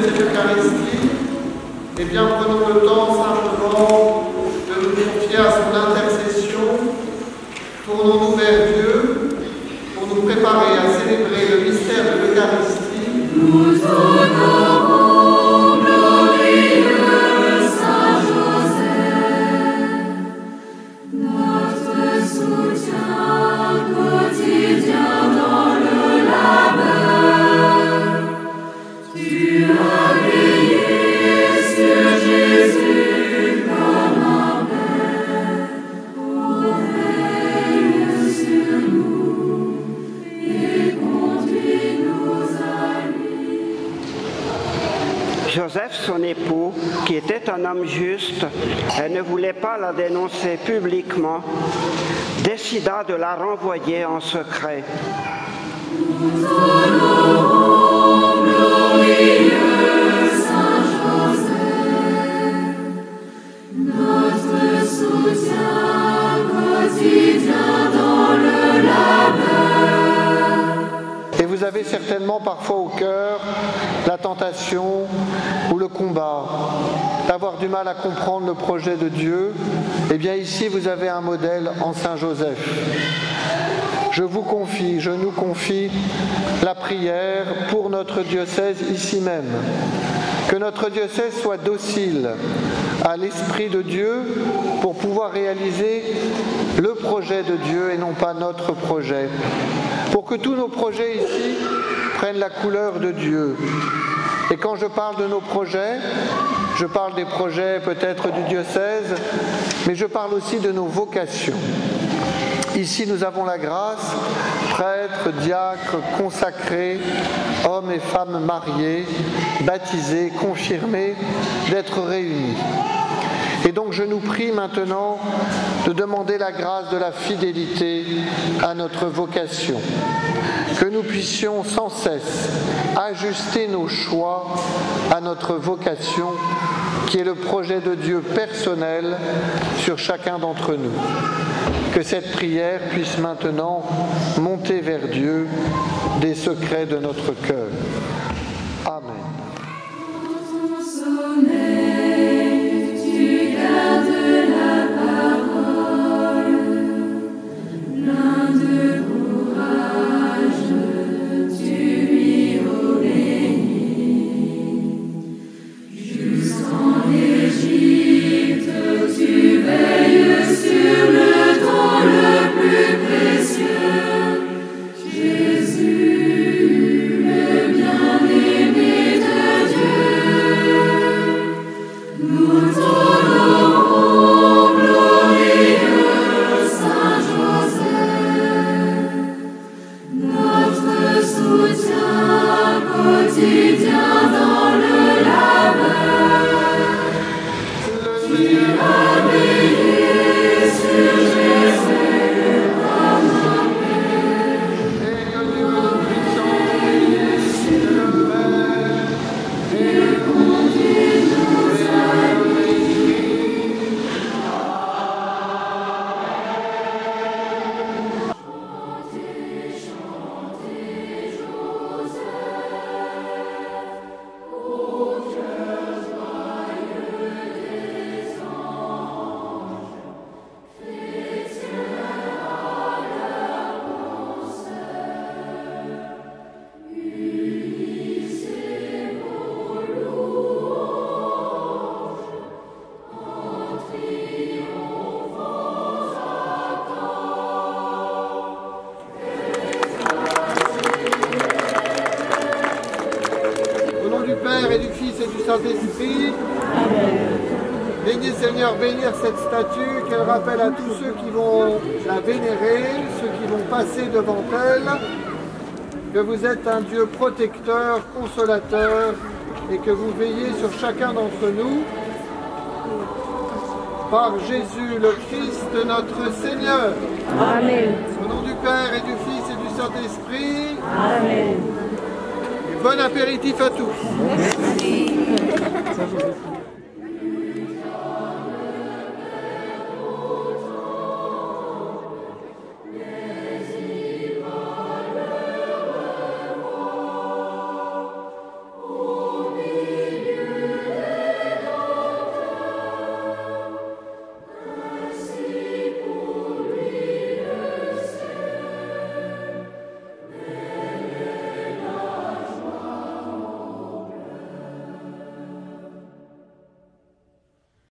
cette Eucharistie, eh bien prenons le temps simplement de nous confier à son intercession. Tournons-nous vers Dieu pour nous préparer à célébrer le mystère de l'Eucharistie. Nous honorons glorieux Saint Joseph, notre soutien quotidien dans le labeur. Tu as veillé sur Jésus comme un père, veille sur nous et conduis-nous à lui. Joseph, son époux, qui était un homme juste et ne voulait pas la dénoncer publiquement, décida de la renvoyer en secret. Nous honorons glorieux Saint Joseph, notre soutien quotidien dans le labeur. Et vous avez certainement parfois au cœur la tentation ou le combat d'avoir du mal à comprendre le projet de Dieu. Eh bien ici vous avez un modèle en Saint Joseph. Je nous confie la prière pour notre diocèse ici même. Que notre diocèse soit docile à l'Esprit de Dieu pour pouvoir réaliser le projet de Dieu et non pas notre projet. Pour que tous nos projets ici prennent la couleur de Dieu. Et quand je parle de nos projets, je parle des projets peut-être du diocèse, mais je parle aussi de nos vocations. Ici, nous avons la grâce, prêtres, diacres, consacrés, hommes et femmes mariés, baptisés, confirmés, d'être réunis. Et donc, je nous prie maintenant de demander la grâce de la fidélité à notre vocation. Que nous puissions sans cesse ajuster nos choix à notre vocation, qui est le projet de Dieu personnel sur chacun d'entre nous. Que cette prière puisse maintenant monter vers Dieu des secrets de notre cœur. Amen. Tu gardes la parole, plein de courage, tu lui obéis. Jusqu'en Égypte, tu veilles sur le don le plus précieux, Jésus, le bien-aimé de Dieu. Nous honorons glorieux Saint Joseph, notre soutien quotidien dans le labeur. Tu as veillé sur Jésus comme un père, et conduis-nous à lui. Chantez Joseph, au cœur joyeux des anges, chrétiens à leur concert. Unissez vos louanges en triomphants accords. Au nom du Père et du Fils et du Saint-Esprit, Bénis Seigneur, bénir cette statue, qu'elle rappelle à tous ceux qui vont la vénérer, ceux qui vont passer devant elle, que vous êtes un Dieu protecteur, consolateur, et que vous veillez sur chacun d'entre nous. Par Jésus, le Christ, notre Seigneur. Amen. Au nom du Père et du Fils et du Saint-Esprit. Amen. Et bon apéritif à tous. Merci.